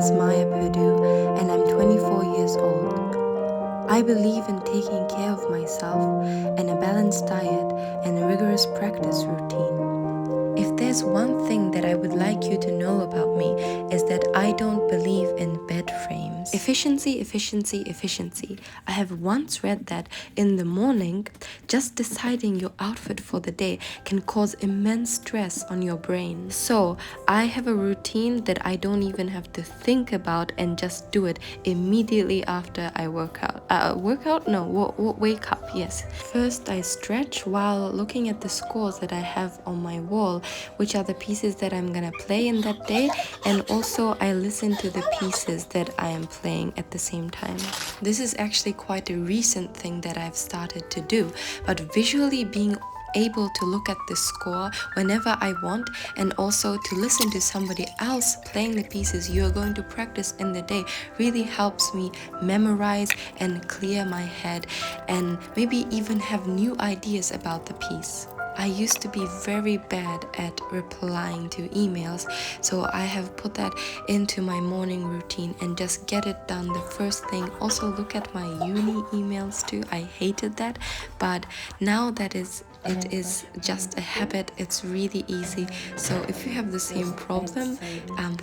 is Maya Purdue and I'm 24 years old. I believe in taking care of myself and a balanced diet and a rigorous practice routine. If there's one thing that I would like you to know about me is that I don't believe in bed frames. Efficiency, efficiency, efficiency. I have once read that in the morning, just deciding your outfit for the day can cause immense stress on your brain. So I have a routine that I don't even have to think about and just do it immediately after I work out. Wake up, yes. First, I stretch while looking at the scores that I have on my wall, which are the pieces that I'm gonna play in that day, and also I listen to the pieces that I am playing at the same time. This is actually quite a recent thing that I've started to do, but visually being able to look at the score whenever I want and also to listen to somebody else playing the pieces you are going to practice in the day really helps me memorize and clear my head and maybe even have new ideas about the piece. I used to be very bad at replying to emails, so I have put that into my morning routine and just get it done the first thing. Also look at my uni emails too. I hated that, but now that it is just a habit, it's really easy. So if you have the same problem,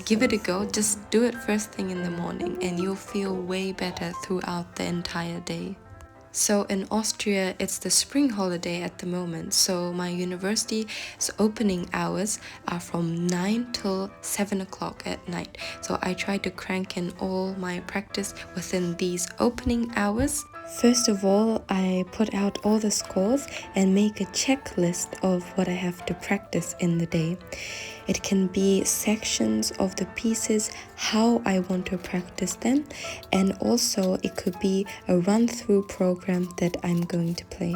give it a go. Just do it first thing in the morning and you'll feel way better throughout the entire day. So in Austria, it's the spring holiday at the moment. So my university's opening hours are from 9 till 7 o'clock at night. So I try to crank in all my practice within these opening hours. First of all, I put out all the scores and make a checklist of what I have to practice in the day. It can be sections of the pieces, how I want to practice them, and also it could be a run-through program that I'm going to play.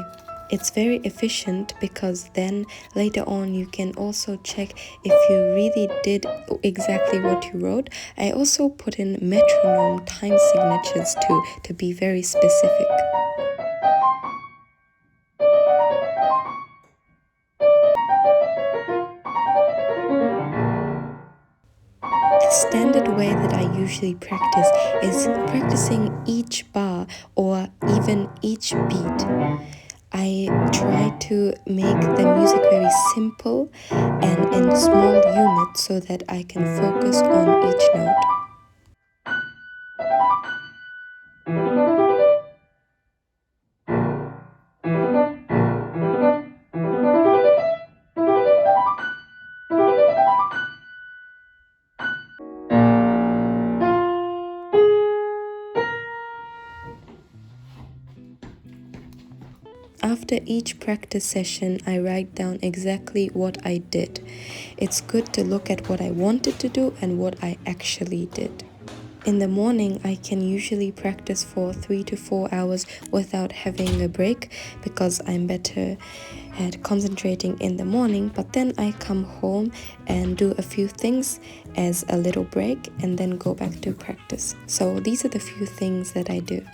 It's very efficient because then later on you can also check if you really did exactly what you wrote. I also put in metronome time signatures too, to be very specific. The standard way that I usually practice is practicing each bar or even each beat. I try to make the music very simple and in small units so that I can focus on each note. After each practice session, I write down exactly what I did. It's good to look at what I wanted to do and what I actually did. In the morning, I can usually practice for 3 to 4 hours without having a break because I'm better at concentrating in the morning, but then I come home and do a few things as a little break and then go back to practice. So these are the few things that I do.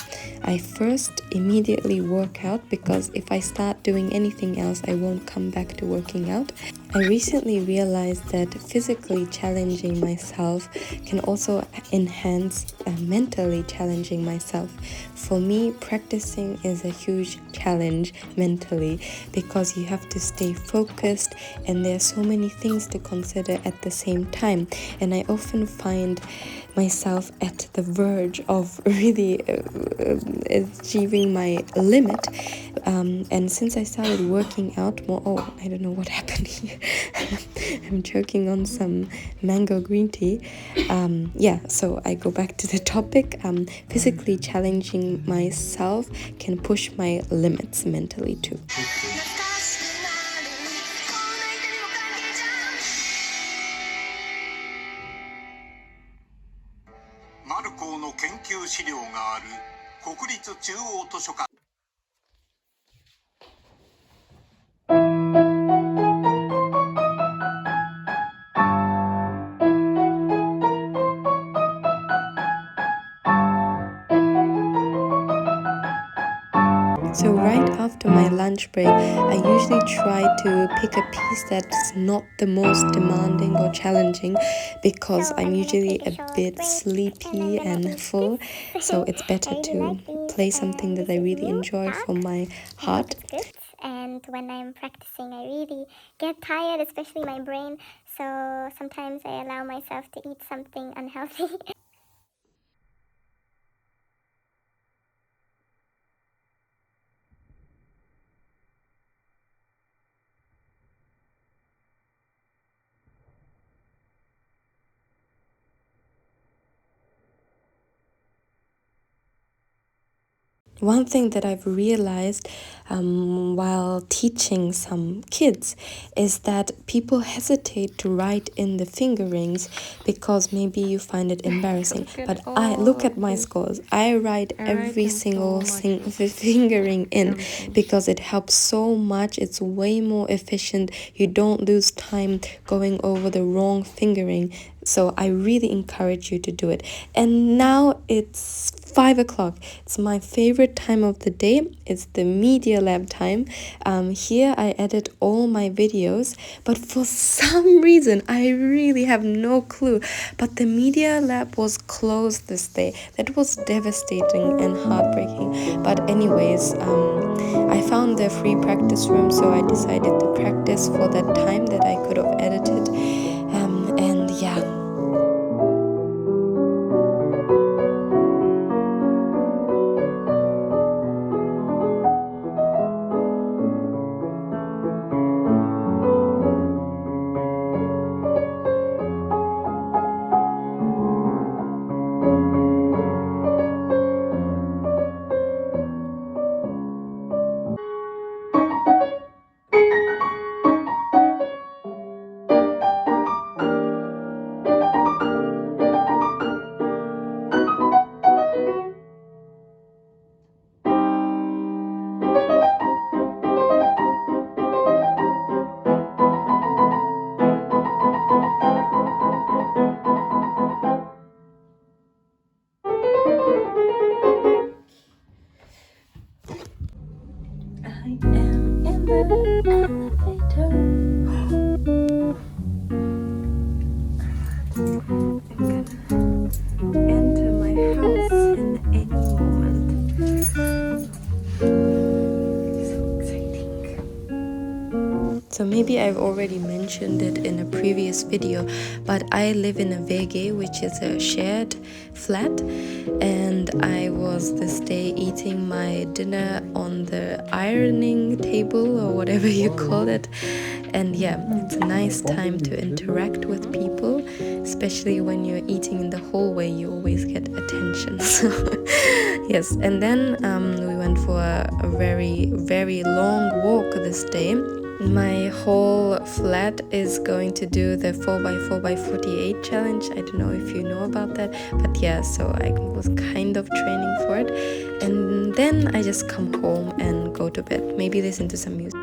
I first immediately work out because if I start doing anything else, I won't come back to working out. I recently realized that physically challenging myself can also enhance mentally challenging myself. For me, practicing is a huge challenge mentally because you have to stay focused and there are so many things to consider at the same time. And I often find myself at the verge of really achieving my limit. And since I started working out more, I don't know what happened here. I'm choking on some mango green tea. So I go back to the topic. Physically challenging myself can push my limits mentally too. Marco の研究資料がある国立中央図書館。So right after my lunch break, I usually try to pick a piece that's not the most demanding or challenging because I'm usually a bit sleepy and full, so it's better to play something that I really enjoy for my heart. And when I'm practicing, I really get tired, especially my brain, so sometimes I allow myself to eat something unhealthy. One thing that I've realized while teaching some kids is that people hesitate to write in the fingerings because maybe you find it embarrassing. But I look at my scores. I write every single fingering in because it helps so much. It's way more efficient. You don't lose time going over the wrong fingering. So I really encourage you to do it. And now it's 5 o'clock. It's my favorite time of the day. It's the media lab time. Here I edit all my videos, but for some reason I really have no clue, but the media lab was closed this day. That was devastating and heartbreaking. But anyways, I found the free practice room, so I decided to practice for that time that I could have edited. And yeah. I am in the elevator. I'm gonna enter my house in any moment. So exciting. So maybe I've already mentioned it in a previous video, but I live in a WG, which is a shared flat, and I was this day eating my dinner on the ironing table or whatever you call it. And yeah, it's a nice time to interact with people, especially when you're eating in the hallway. You always get attention. So yes, and then we went for a very, very long walk this day. My whole flat is going to do the 4x4x48 challenge. I don't know if you know about that, but yeah, so I was kind of training for it. And then I just come home and go to bed, maybe listen to some music.